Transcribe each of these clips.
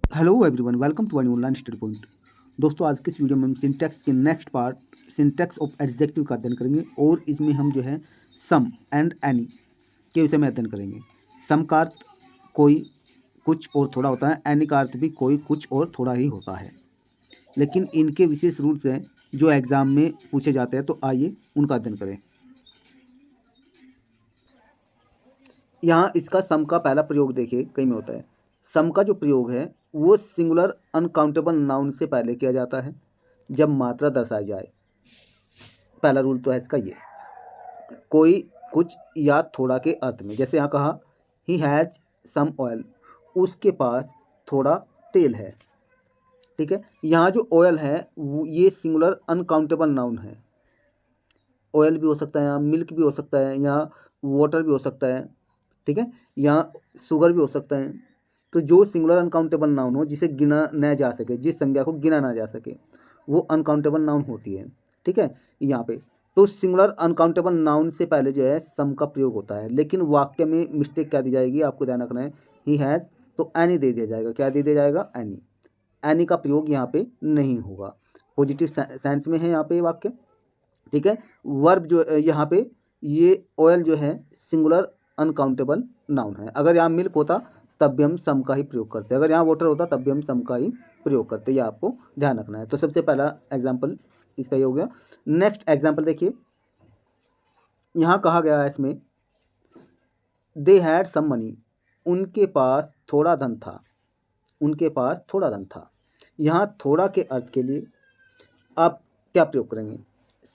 Hello everyone, welcome to new online study point. दोस्तों, आज के इस वीडियो में हम सिंटैक्स के next part syntax of adjective का अध्ययन करेंगे और इसमें हम जो है सम एंड एनी के विषय में अध्ययन करेंगे। सम का अर्थ कोई, कुछ और थोड़ा होता है। एनी का अर्थ भी कोई, कुछ और थोड़ा ही होता है, लेकिन इनके विशेष रूल्स हैं जो एग्जाम में पूछे जाते हैं। तो आइए उनका अध्ययन करें। यहाँ इसका सम का पहला प्रयोग देखिए कई में होता है। सम का जो प्रयोग है वो सिंगुलर अनकाउंटेबल नाउन से पहले किया जाता है जब मात्रा दर्शाई जाए। पहला रूल तो है इसका ये, कोई, कुछ या थोड़ा के अर्थ में। जैसे यहाँ कहा ही हैज़ सम ऑयल, उसके पास थोड़ा तेल है। ठीक है, यहाँ जो ऑयल है वो ये सिंगुलर अनकाउंटेबल नाउन है। ऑयल भी हो सकता है, यहाँ मिल्क भी हो सकता है, यहाँ वाटर भी हो सकता है। ठीक है, यहाँ शुगर भी हो सकता है। तो जो सिंगुलर अनकाउंटेबल नाउन हो, जिसे गिना न जा सके, जिस संज्ञा को गिना ना जा सके, वो अनकाउंटेबल नाउन होती है। ठीक है, यहाँ पे तो सिंगुलर अनकाउंटेबल नाउन से पहले जो है सम का प्रयोग होता है। लेकिन वाक्य में मिस्टेक क्या दी जाएगी, आपको ध्यान रखना है। ही हैज़ तो एनी दे दिया जाएगा। क्या दे दिया जाएगा? एनी। एनी का प्रयोग यहाँ पे नहीं होगा। पॉजिटिव सेंस में है यहाँ पे वाक्य। ठीक है, वर्ब जो यहाँ पे ये ऑयल जो है सिंगुलर अनकाउंटेबल नाउन है। अगर यहाँ मिल्क होता तब भी हम सम का ही प्रयोग करते, अगर यहाँ वाटर होता तब भी हम सम का ही प्रयोग करते। ये आपको ध्यान रखना है। तो सबसे पहला एग्जाम्पल इसका ये हो गया। नेक्स्ट एग्जाम्पल देखिए, यहाँ कहा गया है इसमें दे हैड सम मनी, उनके पास थोड़ा धन था। उनके पास थोड़ा धन था। यहाँ थोड़ा के अर्थ के लिए आप क्या प्रयोग करेंगे?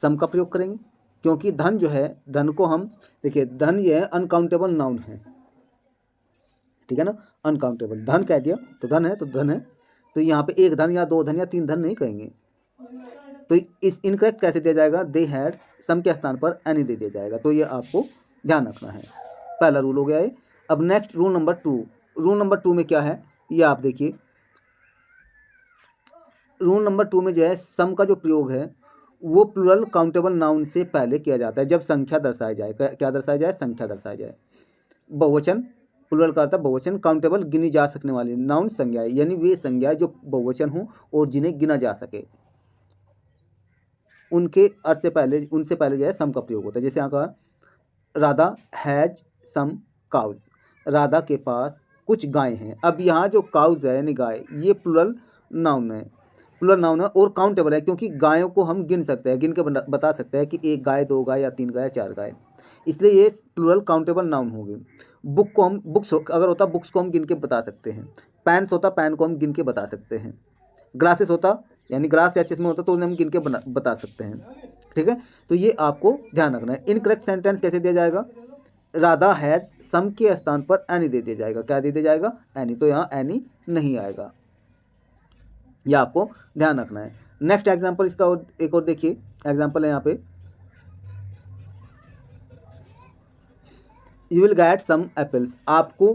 सम का प्रयोग करेंगे, क्योंकि धन जो है, धन को हम देखिए, धन ये है अनकाउंटेबल नाउन है। ठीक है ना, अनकाउंटेबल। धन कह दिया तो धन है, तो धन है। तो यहाँ पे एक धन या दो धन या तीन धन नहीं कहेंगे। तो इस इनकरेक्ट कैसे दिया जाएगा? दे हैड सम के स्थान पर एनी दे दिया जाएगा। तो ये आपको ध्यान रखना है। पहला रूल हो गया है। अब next rule number 2। Rule number 2 में क्या है ये आप देखिए। रूल नंबर 2 में जो है सम का जो प्रयोग है वो प्लूरल काउंटेबल नाउन से पहले किया जाता है जब संख्या दर्शाई जाए। क्या दर्शाया जाए? संख्या दर्शाई जाए। बहुवचन, प्लूरल का अर्थ है बहुवचन। काउंटेबल गिनी जा सकने वाली नाउन संज्ञाएं, यानी वे संज्ञाएं जो बहुवचन हो और जिन्हें गिना जा सके, उनके अर्थ से पहले, उनसे पहले जो है सम का प्रयोग होता है। जैसे यहाँ कहा Radha has some cows, Radha के पास कुछ गायें हैं। अब यहाँ जो काउज है यानी गाय, ये प्लूरल नाउन है। प्लूरल नाउन है और काउंटेबल है, क्योंकि गायों को हम गिन सकते हैं, गिन के बता सकते हैं कि एक गाय, दो गाय या तीन गाय, चार गाय। इसलिए ये प्लूरल काउंटेबल नाउन होगी। बुक को हम, बुक्स अगर होता बुक्स को हम गिन के बता सकते हैं। पेन्स होता पेन को हम गिन के बता सकते हैं। ग्लासेस होता यानी ग्लास या चश्मे होता तो उन्हें हम गिन के बता सकते हैं। ठीक है, तो ये आपको ध्यान रखना है। इनकरेक्ट सेंटेंस कैसे दिया जाएगा? राधा हैज सम के स्थान पर एनी दे दिया जाएगा। क्या दे दिया जाएगा? एनी। तो यहाँ एनी नहीं आएगा, यह आपको ध्यान रखना है। नेक्स्ट एग्जांपल इसका एक और देखिए। एग्जांपल है यहाँ पे, you will get some apples, आपको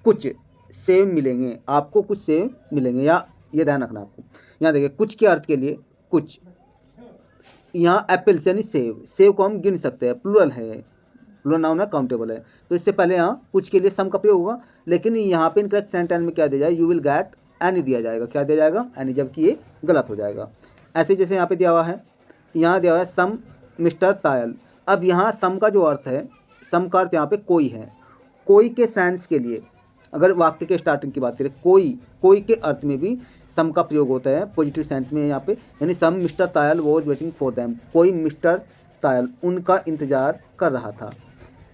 कुछ सेब मिलेंगे। आपको कुछ सेब मिलेंगे, या ये ध्यान रखना आपको। यहाँ देखिए कुछ के अर्थ के लिए कुछ, यहाँ एप्पल्स यानी सेब, सेब को हम गिन सकते हैं, प्लूरल है, प्लूरल नाउन है, काउंटेबल है। तो इससे पहले यहाँ कुछ के लिए सम का प्रयोग होगा। लेकिन यहाँ पे इनकरेक्ट सेंटेंस में क्या दिया जाए? यू विल गेट एनी दिया जाएगा। क्या दिया जाएगा? एनी, जबकि ये गलत हो जाएगा। ऐसे जैसे यहाँ पे दिया हुआ है, यहाँ दिया हुआ है सम मिस्टर तायल। अब यहाँ सम का जो अर्थ है, सम का अर्थ यहाँ पे कोई है। कोई के सेंस के लिए अगर वाक्य के स्टार्टिंग की बात करें, कोई के अर्थ में भी सम का प्रयोग होता है पॉजिटिव सेंस में यहाँ पे। यानी some mister Tayal was waiting for them, कोई मिस्टर तायल उनका इंतजार कर रहा था।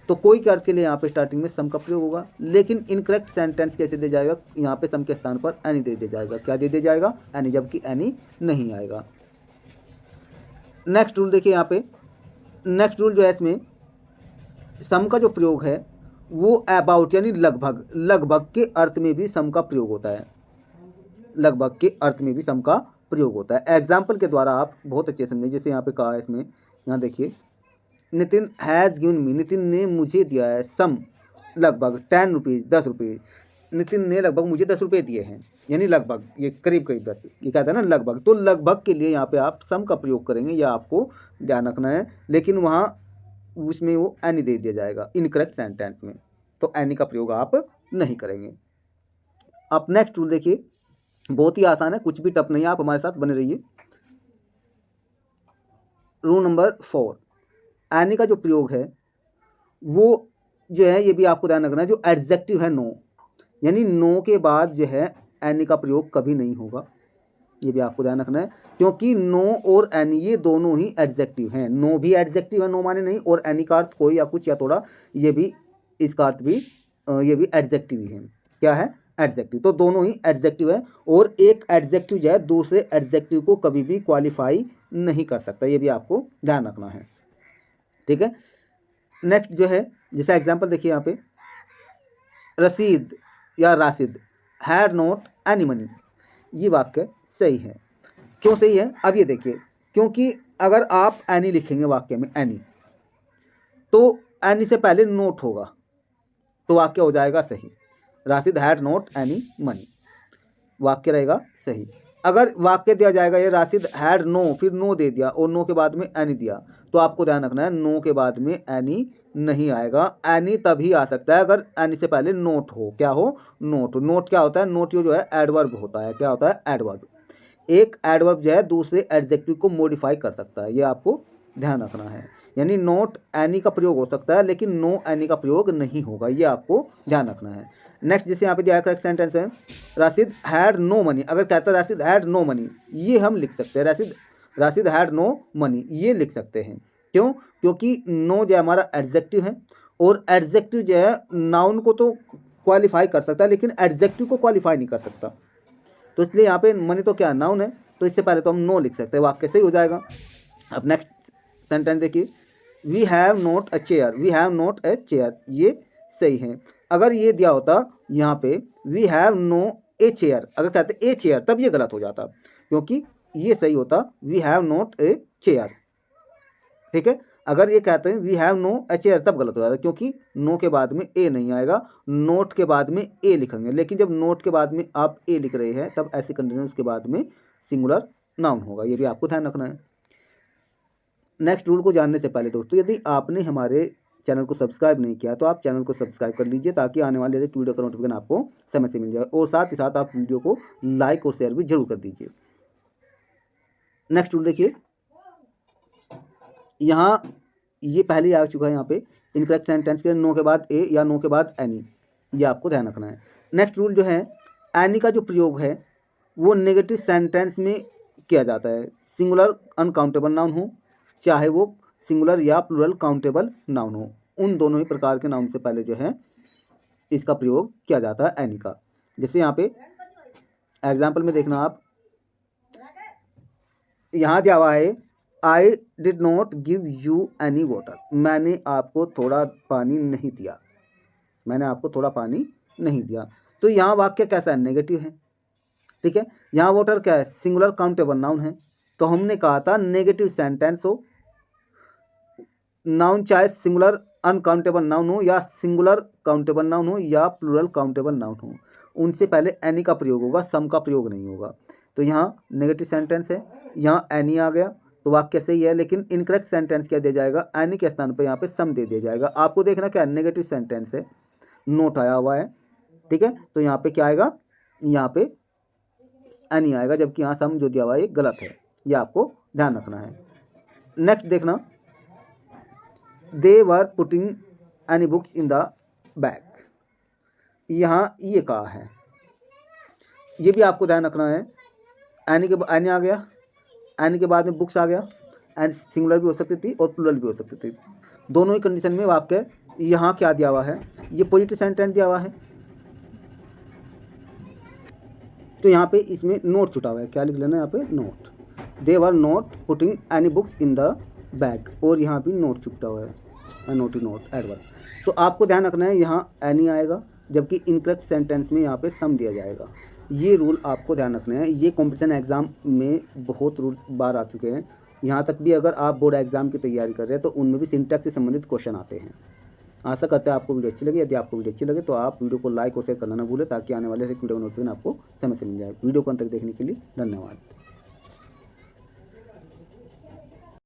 तो कोई के अर्थ के लिए यहाँ पे स्टार्टिंग में सम का प्रयोग होगा। लेकिन इनकरेक्ट सेंटेंस कैसे दिया जाएगा? यहाँ पे सम के स्थान पर एनी दे दिया जाएगा। क्या दे दिया जाएगा? एनी, जबकि एनी नहीं आएगा। नेक्स्ट रूल देखिए यहाँ पे। नेक्स्ट रूल जो है इसमें सम का जो प्रयोग है वो अबाउट यानी लगभग, लगभग के अर्थ में भी सम का प्रयोग होता है। लगभग के अर्थ में भी सम का प्रयोग होता है। एग्जाम्पल के द्वारा आप बहुत अच्छे समझें। जैसे यहाँ पे कहा है इसमें, यहाँ देखिए, Nitin has given me, Nitin ने मुझे दिया है सम लगभग 10 रुपीज़, 10 रुपये। नितिन ने लगभग मुझे 10 रुपये दिए हैं, यानी लगभग, ये करीब करीब 10, ये कहता है ना लगभग। तो लगभग के लिए यहाँ पे आप सम का प्रयोग करेंगे, यह आपको ध्यान रखना है। लेकिन वहाँ उसमें वो एनी दे दिया जाएगा इनकरेक्ट सेंटेंस में, तो एनी का प्रयोग आप नहीं करेंगे। आप नेक्स्ट रूल देखिए। बहुत ही आसान है, कुछ भी टफ नहीं है, आप हमारे साथ बने रहिए। रूल नंबर 4, एनी का जो प्रयोग है वो जो है, ये भी आपको ध्यान रखना है, जो एडजेक्टिव है नो, यानी नो के बाद जो है एनी का प्रयोग कभी नहीं होगा, ये भी आपको ध्यान रखना है, क्योंकि नो और एनी ये दोनों ही एडजेक्टिव हैं। नो भी एडजेक्टिव है, नो माने नहीं, और एनी का अर्थ कोई या कुछ या थोड़ा, ये भी इसका अर्थ भी ये भी एडजेक्टिव ही है। क्या है? एडजेक्टिव। तो दोनों ही एडजेक्टिव है, और एक एडजेक्टिव जो है दूसरे एडजेक्टिव को कभी भी क्वालिफाई नहीं कर सकता, ये भी आपको ध्यान रखना है। ठीक है, नेक्स्ट जो है, जैसा एग्जाम्पल देखिए यहाँ पे, रसीद या Rashid had not any money, ये वाक्य सही है। क्यों सही है? अब ये देखिए, क्योंकि अगर आप एनी लिखेंगे वाक्य में एनी, तो एनी से पहले नोट होगा, तो वाक्य हो जाएगा सही। Rashid had not any money, वाक्य रहेगा सही। अगर वाक्य दिया जाएगा ये राशिद हैड नो, फिर नो दे दिया और नो के बाद में एनी दिया, तो आपको ध्यान रखना है नो के बाद में एनी नहीं आएगा। एनी तभी आ सकता है अगर एनी से पहले नोट हो। क्या हो? नोट। नोट क्या होता है? नोट जो है एडवर्ब होता है। क्या होता है? एडवर्ब। एक एडवर्ब जो है दूसरे एडजेक्टिव को मॉडिफाई कर सकता है, ये आपको ध्यान रखना है। यानी नोट एनी का प्रयोग हो सकता है, लेकिन नो एनी का प्रयोग नहीं होगा, ये आपको ध्यान रखना है। नेक्स्ट जैसे यहाँ पे दिया करेक्ट सेंटेंस है, राशिद हैड नो मनी। अगर कहता है राशिद हैड नो मनी, ये हम लिख सकते हैं, राशिद हैड नो मनी, ये लिख सकते हैं। क्यों? क्योंकि नो जो हमारा एडजेक्टिव है, और एडजेक्टिव जो है नाउन को तो क्वालिफाई कर सकता है, लेकिन एडजेक्टिव को क्वालिफाई नहीं कर सकता। तो इसलिए यहाँ पे मनी तो क्या नाउन है, तो इससे पहले तो हम नो लिख सकते हैं, वाक्य सही हो जाएगा। अब नेक्स्ट सेंटेंस देखिए, we have not a chair, we have not a chair, ये सही है। अगर ये दिया होता यहाँ पे we have no a chair, अगर कहते ए चेयर, तब ये गलत हो जाता, क्योंकि ये सही होता we have not a chair. ठीक है, अगर ये कहते हैं we have no a chair, तब गलत हो जाता, क्योंकि नो के बाद में ए नहीं आएगा, नोट के बाद में ए लिखेंगे। लेकिन जब नोट के बाद में आप ए लिख रहे हैं, तब ऐसे कंडीशन के बाद में सिंगुलर नाउन होगा, ये भी आपको ध्यान रखना है। नेक्स्ट रूल को जानने से पहले दोस्तों, यदि आपने हमारे चैनल को सब्सक्राइब नहीं किया तो आप चैनल को सब्सक्राइब कर लीजिए, ताकि आने वाले वीडियो का नोटिफिकेशन आपको समय से मिल जाए, और साथ ही साथ आप वीडियो को लाइक और शेयर भी जरूर कर दीजिए। नेक्स्ट रूल देखिए, यहाँ ये पहले ही आ चुका है, यहाँ पे इनकरेक्ट सेंटेंस के नो के बाद ए या नो के बाद एनी, ये आपको ध्यान रखना है। नेक्स्ट रूल जो है, एनी का जो प्रयोग है वो नेगेटिव सेंटेंस में किया जाता है, सिंगुलर अनकाउंटेबल नाउन हो, चाहे वो सिंगुलर या प्लूरल काउंटेबल नाउन हो, उन दोनों ही प्रकार के नाउन से पहले जो है इसका प्रयोग किया जाता है एनी का। जैसे यहाँ पे एग्जाम्पल में देखना आप, यहाँ दिया हुआ है I did not give you any water, मैंने आपको थोड़ा पानी नहीं दिया, मैंने आपको थोड़ा पानी नहीं दिया। तो यहाँ वाक्य कैसा है? नेगेटिव है। ठीक है, यहाँ वाटर क्या है? सिंगुलर काउंटेबल नाउन है। तो हमने कहा था नेगेटिव सेंटेंस हो, नाउन चाहे सिंगुलर अनकाउंटेबल नाउन हो, या सिंगुलर काउंटेबल नाउन हो, या प्लूरल काउंटेबल नाउन हो, उनसे पहले एनी का प्रयोग होगा, सम का प्रयोग नहीं होगा। तो यहाँ नेगेटिव सेंटेंस है, यहाँ एनी आ गया तो वाक्य सही है, लेकिन इनकरेक्ट सेंटेंस क्या दिया जाएगा? एनी के स्थान पर यहाँ पे सम दे दिया जाएगा। आपको देखना क्या, नेगेटिव सेंटेंस है, नोट आया हुआ है। ठीक है, तो यहाँ पे क्या आएगा? यहाँ पे एनी आएगा, जबकि यहाँ सम जो दिया हुआ है ये गलत है, ये आपको ध्यान रखना है। नेक्स्ट देखना, they were putting any books in the bag, यहाँ ये कहा है, ये भी आपको ध्यान रखना है। एनी आ गया, एनी के बाद में बुक्स आ गया, एंड सिंगुलर भी हो सकती थी और प्लूरल भी हो सकती थी, दोनों ही कंडीशन में वाक्य। यहाँ क्या दिया हुआ है? ये पॉजिटिव सेंटेंस दिया हुआ है, तो यहाँ पे इसमें नोट छुटा हुआ है, क्या लिख लेना यहाँ पे? Note. They were not putting any books in the bag, और यहाँ भी नोट छुटा हुआ है, नोट एडवर्ब। तो आपको ध्यान रखना है यहाँ एनी आएगा, जबकि इनकरेक्ट सेंटेंस में यहाँ पे सम दिया जाएगा। ये रूल आपको ध्यान रखना है, ये कॉम्पिटिशन एग्जाम में बहुत रूल बार आ चुके हैं, यहाँ तक भी अगर आप बोर्ड एग्जाम की तैयारी कर रहे हैं तो उनमें भी सिंटैक्स से संबंधित क्वेश्चन आते हैं। आशा करते हैं आपको वीडियो अच्छी लगी। यदि आपको वीडियो अच्छी लगे तो आप वीडियो को लाइक और शेयर करना ना भूलें, ताकि आने वाले वीडियो का नोटिफिकेशन आपको समय से मिल जाए। वीडियो को अंत तक देखने के लिए धन्यवाद।